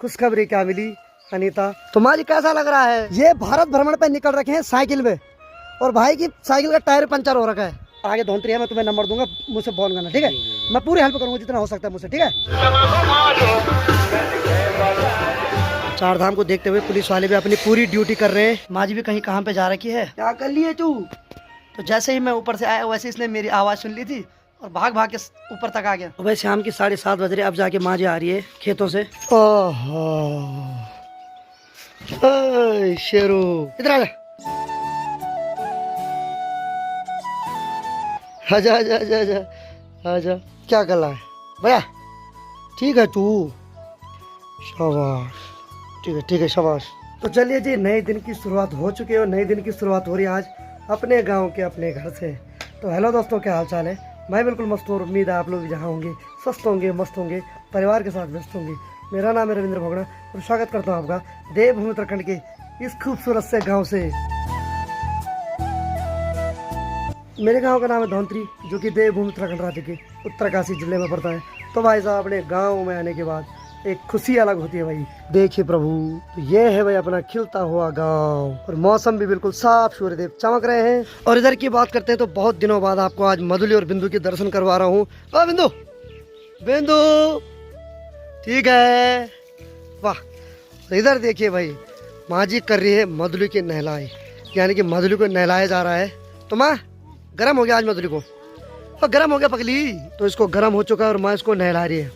खुशखबरी क्या मिली अनीता? तुम्हारी कैसा लग रहा है? ये भारत भ्रमण पे निकल रखे हैं साइकिल में और भाई की साइकिल का टायर पंचर हो रखा है। आगे धोंतरी है, मैं तुम्हें नंबर दूंगा, मुझसे फोन करना, ठीक है? मैं पूरी हेल्प करूंगा जितना हो सकता है मुझसे, ठीक है? चार धाम को देखते हुए पुलिस वाले भी अपनी पूरी ड्यूटी कर रहे हैं। माँ जी भी कहीं कहाँ पे जा रखी है। क्या कर लिए तू? तो जैसे ही मैं ऊपर से आया वैसे इसने मेरी आवाज़ सुन ली थी और भाग भाग के ऊपर तक आ गया। तो भाई शाम की 7:30 बज रहे, अब जाके माँ जी आ रही है खेतों से। ओह शेरू, इधर आ जा। आजा आजा आजा आजा आजा। क्या कर रहा है भैया? ठीक है तू, शाबाश, ठीक है शाबाश। तो चलिए जी, नए दिन की शुरुआत हो चुकी है और नए दिन की शुरुआत हो रही है आज अपने गांव के अपने घर से। तो हेलो दोस्तों, क्या हाल चाल है? मैं बिल्कुल मस्त हूँ, उम्मीद है आप लोग भी जहाँ होंगे स्वस्थ होंगे, मस्त होंगे, परिवार के साथ व्यस्त होंगे। मेरा नाम है रविंद्र भोगड़ा और स्वागत करता हूँ आपका देवभूमि उत्तराखंड के इस खूबसूरत से गाँव से। मेरे गांव का नाम है धौंतरी, जो कि देवभूमि उत्तराखंड राज्य के उत्तरकाशी जिले में पड़ता है। तो भाई साहब, अपने गांव में आने के बाद एक खुशी अलग होती है भाई। देखिए प्रभु, तो ये है भाई अपना खिलता हुआ गांव और मौसम भी बिल्कुल साफ, सूर्यदेव चमक रहे हैं। और इधर की बात करते हैं तो बहुत दिनों बाद आपको आज मधुली और बिंदु के दर्शन करवा रहा हूँ। बिंदु बिंदु, ठीक है, वाह। तो इधर देखिए भाई, माँ जी कर रही है मधुली की नहलाई, यानी कि मधुली को नहलाया जा रहा है। तो माँ, गरम हो गया आज मधुली को, और गरम हो गया पगली, तो इसको गरम हो चुका है और माँ इसको नहला रही है।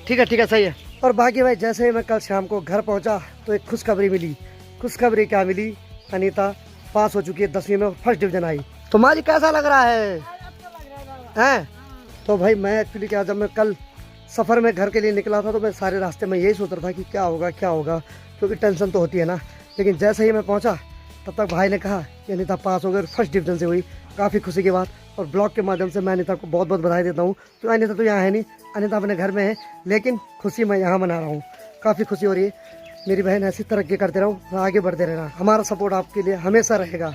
ठीक है सही है। और बाकी भाई, जैसे ही मैं कल शाम को घर पहुंचा तो एक खुशखबरी मिली। खुशखबरी क्या मिली अनीता? पास हो चुकी है 10वीं में, फर्स्ट डिवीजन आई। तो माँ जी कैसा लग रहा है? हैं? तो भाई मैं एक्चुअली क्या, जब मैं कल सफ़र में घर के लिए निकला था तो मैं सारे रास्ते में यही सोच रहा था कि क्या होगा, क्योंकि टेंशन तो होती है ना। लेकिन जैसे ही मैं पहुँचा तब तक भाई ने कहा कि अनीता पास हो गई, फर्स्ट डिवीजन से हुई। काफ़ी खुशी की बात। और ब्लॉग के माध्यम से मैं अनीता को बहुत बहुत बधाई देता हूँ। तो अनीता तो यहाँ है नहीं, अनीता अपने घर में है, लेकिन खुशी मैं यहाँ मना रहा हूँ। काफ़ी खुशी हो रही है। मेरी बहन ऐसी तरक्की करते रहो, आगे बढ़ते रहना, हमारा सपोर्ट आपके लिए हमेशा रहेगा।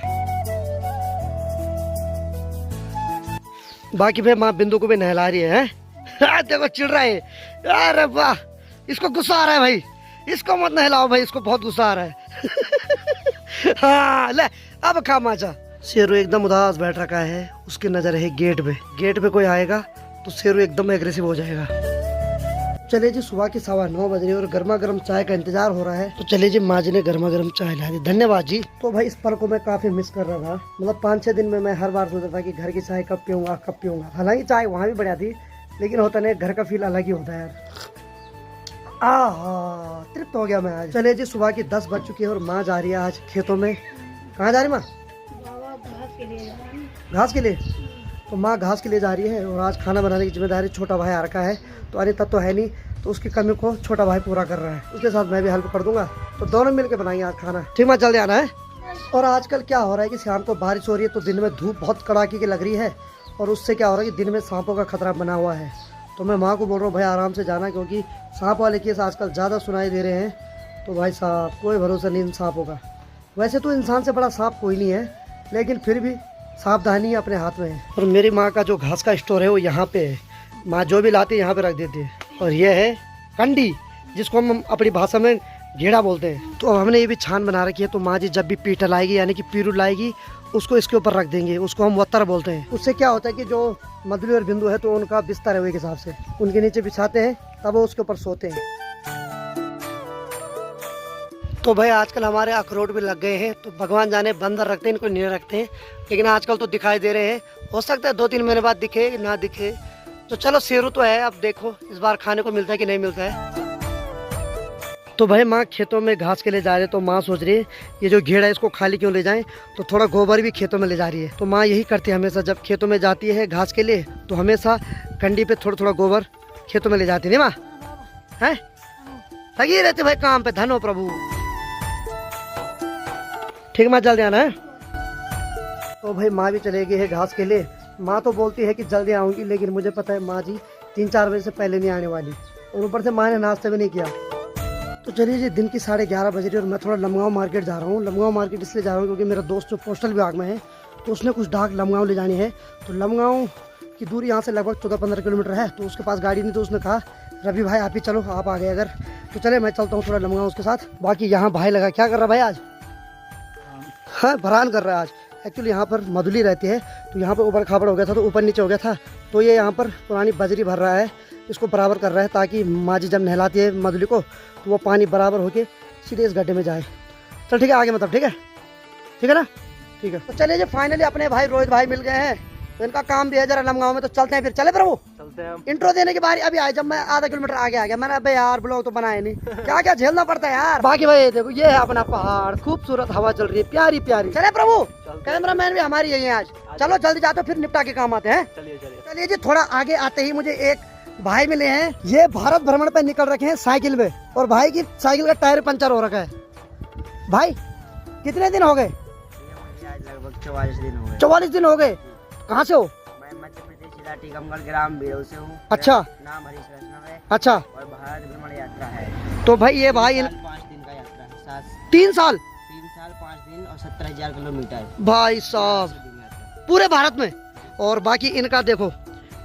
बाकी भाई माँ बिंदु को भी नहला रही है। देखो चिढ़ रहा है, अरे वाह, इसको गुस्सा आ रहा है भाई, इसको मत नहलाओ भाई, इसको बहुत गुस्सा आ रहा है। हाँ ले, अब खा माचा। शेरू एकदम उदास बैठ रखा है, उसकी नज़र है गेट पे कोई आएगा तो शेरू एकदम एग्रेसिव हो जाएगा। चलिए जी, सुबह की 9:15 बज रही है और गर्मा गर्म चाय का इंतजार हो रहा है। तो चलिए जी, माँ जी ने गर्मा गर्म चाय ला दी, धन्यवाद जी। तो भाई इस पल को मैं काफ़ी मिस कर रहा था। मतलब 5-6 दिन में मैं हर बार सोचता था कि घर की चाय कब पीऊँगा। हालांकि चाय वहाँ भी बढ़िया थी, लेकिन होता नहीं, घर का फील अलग ही होता है यार। आहा, तृप्त हो गया मैं आज। चलिए जी, सुबह की 10 बज चुकी है और माँ जा रही है आज खेतों में। कहाँ जा रही माँ? घास के लिए। तो माँ घास के लिए जा रही है और आज खाना बनाने की जिम्मेदारी छोटा भाई आ रखा है। तो अनीता तो है नहीं, तो उसकी कमी को छोटा भाई पूरा कर रहा है। उसके साथ मैं भी हेल्प कर दूंगा, तो दोनों मिलकर बनाएंगे आज खाना। ठीक माँ, जल्दी आना है। और आजकल क्या हो रहा है कि शाम को बारिश हो रही है तो दिन में धूप बहुत कड़ाके की लग रही है, और उससे क्या हो रहा है कि दिन में सांपों का खतरा बना हुआ है। तो मैं माँ को बोल रहा हूँ भाई आराम से जाना, क्योंकि सांप वाले केस आजकल ज़्यादा सुनाई दे रहे हैं। तो भाई साहब, कोई भरोसा नहीं इन सांपों का। वैसे तो इंसान से बड़ा सांप कोई नहीं है, लेकिन फिर भी सावधानी अपने हाथ में है। और मेरी माँ का जो घास का स्टोर है वो यहाँ पे है। माँ जो भी लाती है यहाँ पे रख देती है। और ये है कंडी, जिसको हम अपनी भाषा में घेड़ा बोलते हैं। तो अब हमने ये भी छान बना रखी है, तो माँ जी जब भी पीठा लाएगी यानी कि पीरू लाएगी, उसको इसके ऊपर रख देंगे। उसको हम वत्तर बोलते हैं। उससे क्या होता है कि जो मधुली और बिंदु है तो उनका बिस्तर है, के हिसाब से उनके नीचे बिछाते हैं, तब वो उसके ऊपर सोते हैं। तो भाई आजकल हमारे अखरोट भी लग गए हैं, तो भगवान जाने बंदर रखते हैं इनको नहीं रखते हैं, लेकिन आजकल तो दिखाई दे रहे हैं। हो सकता है 2-3 महीने बाद दिखे ना दिखे। तो चलो, शेरू तो है, अब देखो इस बार खाने को मिलता है कि नहीं मिलता है। तो भाई माँ खेतों में घास के लिए जा रहे, तो माँ सोच रही है ये जो घेड़ा है इसको खाली क्यों ले जाएं, तो थोड़ा गोबर भी खेतों में ले जा रही है। तो माँ यही करती है हमेशा, जब खेतों में जाती है घास के लिए तो हमेशा कंडी पे थोड़ा थोड़ा गोबर खेतों में ले जाती है। नहीं माँ? है लगी रहती भाई काम पे, धन हो प्रभु। ठीक माँ, जल्दी आना है। तो भाई माँ भी चलेगी है घास के लिए। माँ तो बोलती है कि जल्दी आऊँगी, लेकिन मुझे पता है माँ जी 3-4 बजे से पहले नहीं आने वाली, और ऊपर से माँ ने नाश्ता भी नहीं किया। तो चलिए जी, दिन की 11:30 बज रही है और मैं थोड़ा लमगांव मार्केट जा रहा हूँ। लमगांव मार्केट इसलिए जा रहा हूँ क्योंकि मेरा दोस्त जो पोस्टल विभाग में है, तो उसने कुछ डाक लमगांव ले जानी है। तो लमगांव की दूरी यहाँ से लगभग 14-15 किलोमीटर है। तो उसके पास गाड़ी नहीं, तो उसने कहा रवि भाई आप ही चलो, आप आ गए अगर तो चले, मैं चलता हूँ थोड़ा लमगाऊँ उसके साथ। बाकी यहाँ भाई लगा, क्या कर रहा भाई आज? हाँ भरान कर रहा है आज। एक्चुअली यहाँ पर मधुली रहती है, तो यहाँ पर ऊपर खाबड़ हो गया था, तो ऊपर नीचे हो गया था, तो ये यहाँ पर पुरानी बजरी भर रहा है, इसको बराबर कर रहा है, ताकि माँ जी जब नहलाती है मधुली को तो वो पानी बराबर होके सीधे इस गड्ढे में जाए। चल ठीक है, आगे मतलब ठीक है, ठीक है ना, ठीक है। तो चलिए जी फाइनली अपने भाई रोहित भाई मिल गए हैं, तो इनका काम भी है जरा लमगांव में, तो चलते हैं फिर। चले प्रभु, चलते हैं। इंट्रो देने की बारी अभी आई, जब मैं आधा किलोमीटर आगे आ गया, मैंने अबे यार ब्लॉग तो बनाया नहीं, क्या क्या झेलना पड़ता है यार। बाकी भाई देखो ये है अपना पहाड़, खूबसूरत हवा चल रही है, प्यारी प्यारी। चले प्रभु, कैमरा मैन भी हमारी यही है आज। चलो जल्दी जाते फिर निपटा के काम आते हैं। चलिए जी, थोड़ा आगे आते ही मुझे एक भाई मिले हैं, ये भारत भ्रमण पे निकल रखे हैं साइकिल में, और भाई की साइकिल का टायर पंचर हो रखा है। भाई कितने दिन हो गए? लगभग 44 दिन हो गए। 44 दिन हो गए। कहाँ से हो? मैं मध्य प्रदेश जिला टीकमगढ़ ग्राम बीड़ो से हूँ। अच्छा। नाम हरीश वैष्णव है। अच्छा। और भारत भ्रमण यात्रा है। तो भाई ये भाई 5 दिन का यात्रा है। 3 साल 5 दिन और 17,000 किलोमीटर भाई साहब पूरे भारत में। और बाकी इनका देखो,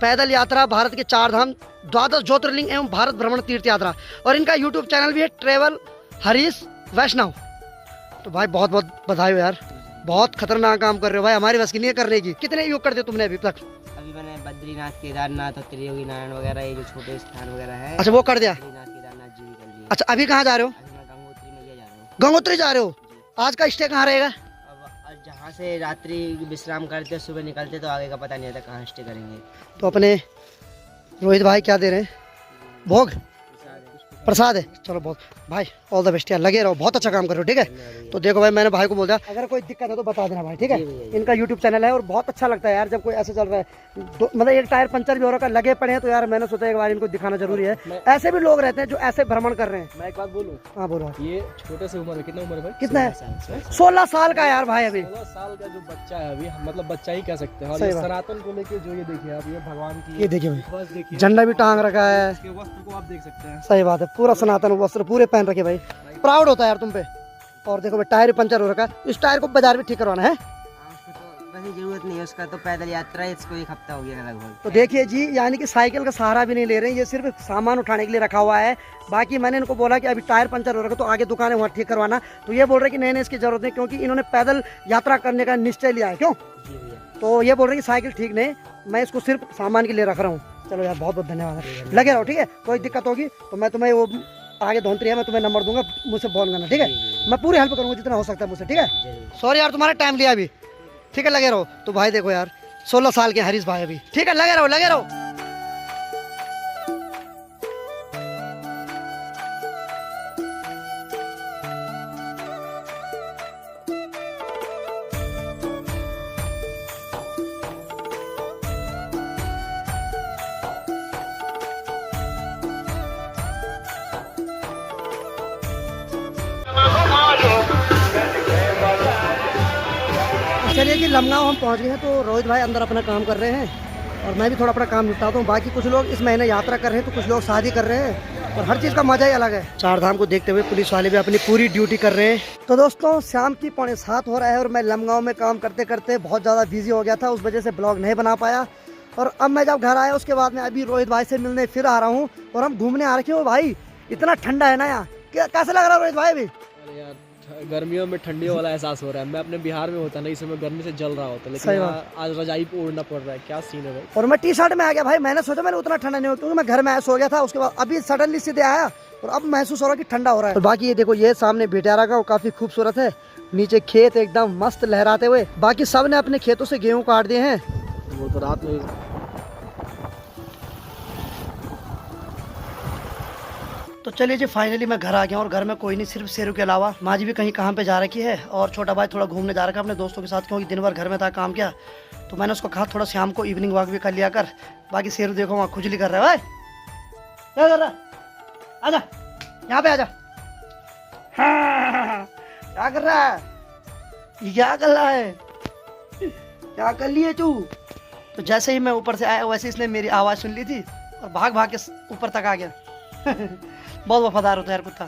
पैदल यात्रा, भारत के 4 धाम, 12 ज्योतिर्लिंग एवं भारत भ्रमण तीर्थ यात्रा, और इनका यूट्यूब चैनल भी है ट्रेवल हरीश वैष्णव। तो भाई बहुत बहुत बधाई हो यार, बहुत खतरनाक काम कर रहे हो भाई, हमारी बस की नहीं है करने की। कितने योग कर दिए तुमने अभी तक? अभी मैंने बद्रीनाथ, केदारनाथ और त्रियोगी नारायण वगैरह, ये जो छोटे स्थान वगैरह है। अच्छा वो कर दिया। बद्रीनाथ केदारनाथ जी भी कर लिए। अच्छा अभी कहाँ जा रहे हो? अभी मैं गंगोत्री मैया जा रहा हूँ। गंगोत्री जा रहे हो? आज का स्टे कहाँ रहेगा? अब जहाँ से रात्रि विश्राम करते सुबह निकलते, तो आगे का पता नहीं आता कहाँ स्टे करेंगे। तो अपने रोहित भाई क्या दे रहे हैं? भोग प्रसाद है। चलो बहुत भाई ऑल द बेस्ट यार, लगे रहो, बहुत अच्छा काम कर रहे हो, ठीक है। तो देखो भाई मैंने भाई को बोल दिया अगर कोई दिक्कत है तो बता देना भाई, ठीक है। इनका यूट्यूब चैनल है और बहुत अच्छा लगता है यार जब कोई ऐसे चल रहा है, मतलब एक टायर पंचर भी हो रहा है, लगे पड़े हैं, तो यार मैंने सोचा एक बार इनको दिखाना जरूरी है। ऐसे भी लोग रहते हैं जो ऐसे भ्रमण कर रहे हैं। मैं एक बात बोलूं? हाँ बोलो। ये छोटे से उम्र में, कितना उम्र है भाई? कितना है? 16 साल का यार भाई, अभी 16 साल का जो बच्चा है अभी, मतलब बच्चा ही कह सकते हैं। और सही ये बात। सनातन को लेके जो ये देखिए आप, ये भगवान की ये देखिए भाई, बस देखिए, झंडा भी टांग रखा है, इसके वस्त्र को आप देख सकते हैं। सही बात है, पूरा सनातन वस्त्र पूरे पहन रखे भाई, प्राउड होता है यार तुम पे। और देखो भाई टायर पंचर हो रखा है, इस टायर को बाजार भी ठीक करवाना है। उसको तो वैसे जरूरत नहीं है, उसका तो पैदल यात्रा है, इसको 1 हफ्ता हो गया लगभग। तो देखिए जी, यानी कि साइकिल का सहारा भी नहीं ले रहे हैं, ये सिर्फ सामान उठाने के लिए रखा हुआ है। बाकी मैंने इनको बोला कि अभी टायर पंचर हो रखा है, तो आगे दुकान है वहाँ ठीक करवाना, तो ये बोल रहे कि नहीं इसकी जरूरत नहीं, क्योंकि इन्होंने पैदल यात्रा करने का निश्चय लिया है। क्यों? तो ये बोल रहे कि साइकिल ठीक नहीं, मैं इसको सिर्फ सामान के लिए रख रहा हूँ। चलो यार बहुत बहुत धन्यवाद, लगे रहो, ठीक है। कोई दिक्कत होगी तो मैं तुम्हें वो आगे धोंतरी है, मैं तुम्हें नंबर दूंगा, मुझसे फोन करना, ठीक है। मैं पूरी हेल्प करूंगा जितना हो सकता है मुझसे, ठीक है। सॉरी यार तुम्हारा टाइम लिया अभी, ठीक है, लगे रहो। तो भाई देखो यार 16 साल के हरीश भाई अभी, ठीक है, लगे रहो लगे रहो। चलिए जी लमगांव हम पहुंच गए हैं, तो रोहित भाई अंदर अपना काम कर रहे हैं और मैं भी थोड़ा अपना काम निपटाता हूँ। बाकी कुछ लोग इस महीने यात्रा कर रहे हैं, तो कुछ लोग शादी कर रहे हैं, और हर चीज़ का मजा ही अलग है। 4 धाम को देखते हुए पुलिस वाले भी अपनी पूरी ड्यूटी कर रहे हैं। तो दोस्तों शाम की 6:45 हो रहा है और मैं लमगांव में काम करते करते बहुत ज़्यादा बिजी हो गया था, उस वजह से ब्लॉग नहीं बना पाया। और अब मैं जब घर आया उसके बाद में अभी रोहित भाई से मिलने फिर आ रहा हूँ, और हम घूमने आ रखे हो भाई, इतना ठंडा है ना यहाँ, कैसा लग रहा है रोहित भाई अभी? अरे यार गर्मियों में ठंडी वाला एहसास हो रहा है। मैं अपने बिहार में होता ना, इस समय गर्मी से जल रहा होता, लेकिन आज रजाई पे ओढ़ना पड़ रहा है। क्या सीन है भाई। और मैं टी-शर्ट में आ गया भाई, मैंने सोचा मैंने उतना ठंडा नहीं हो, क्योंकि मैं घर में ऐसा हो गया था, उसके बाद अभी सडनली सीधे आया और अब महसूस हो रहा है कि ठंडा हो रहा है। और बाकी ये देखो, ये सामने भिटियारा का, वो काफी खूबसूरत है, नीचे खेत एकदम मस्त लहराते हुए। बाकी सब ने अपने खेतों से गेहूँ काट दिए हैं। वो तो रात में। तो चलिए जी फाइनली मैं घर आ गया और घर में कोई नहीं, सिर्फ शेरू के अलावा। माँ जी भी कहीं कहाँ पे जा रखी है, और छोटा भाई थोड़ा घूमने जा रखा है अपने दोस्तों के साथ, क्योंकि दिन भर घर में था, काम किया। तो मैंने उसको कहा थोड़ा शाम को इवनिंग वॉक भी कर लिया कर। बाकी शेरू देखो वहाँ खुजली कर रहा है। भाई क्या कर रहा है? आजा यहाँ पे आजा। हाँ, क्या कर रहा है? ये क्या कर रहा है? क्या कर लिए तू? तो जैसे ही मैं ऊपर से आया वैसे इसने मेरी आवाज़ सुन ली थी और भाग भाग के ऊपर तक आ गया। बहुत वफादार होता है यार कुत्ता।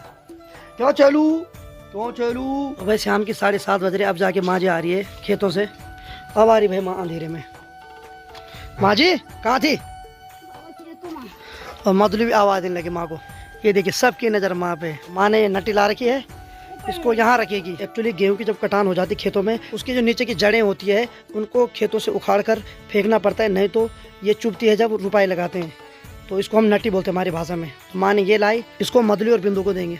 क्यों चलू क्यों चलू? भाई शाम की 7:30 बज रहे, अब जाके माँ जी आ रही है खेतों से। अब आ रही भाई माँ अंधेरे में। माँ जी कहाँ थी? और मधुली भी आवाज़ देने लगी माँ को। ये देखिए सबकी नज़र माँ पे। माँ ने नटी ला रखी है, इसको यहाँ रखेगी। एक्चुअली गेहूं की जब कटान हो जाती है खेतों में, उसकी जो नीचे की जड़ें होती है उनको खेतों से उखाड़ कर फेंकना पड़ता है, नहीं तो ये चुभती है जब रुपाई लगाते हैं। तो इसको हम नटी बोलते हैं हमारी भाषा में। माँ ने ये लाई, इसको मधुली और बिंदु को देंगे।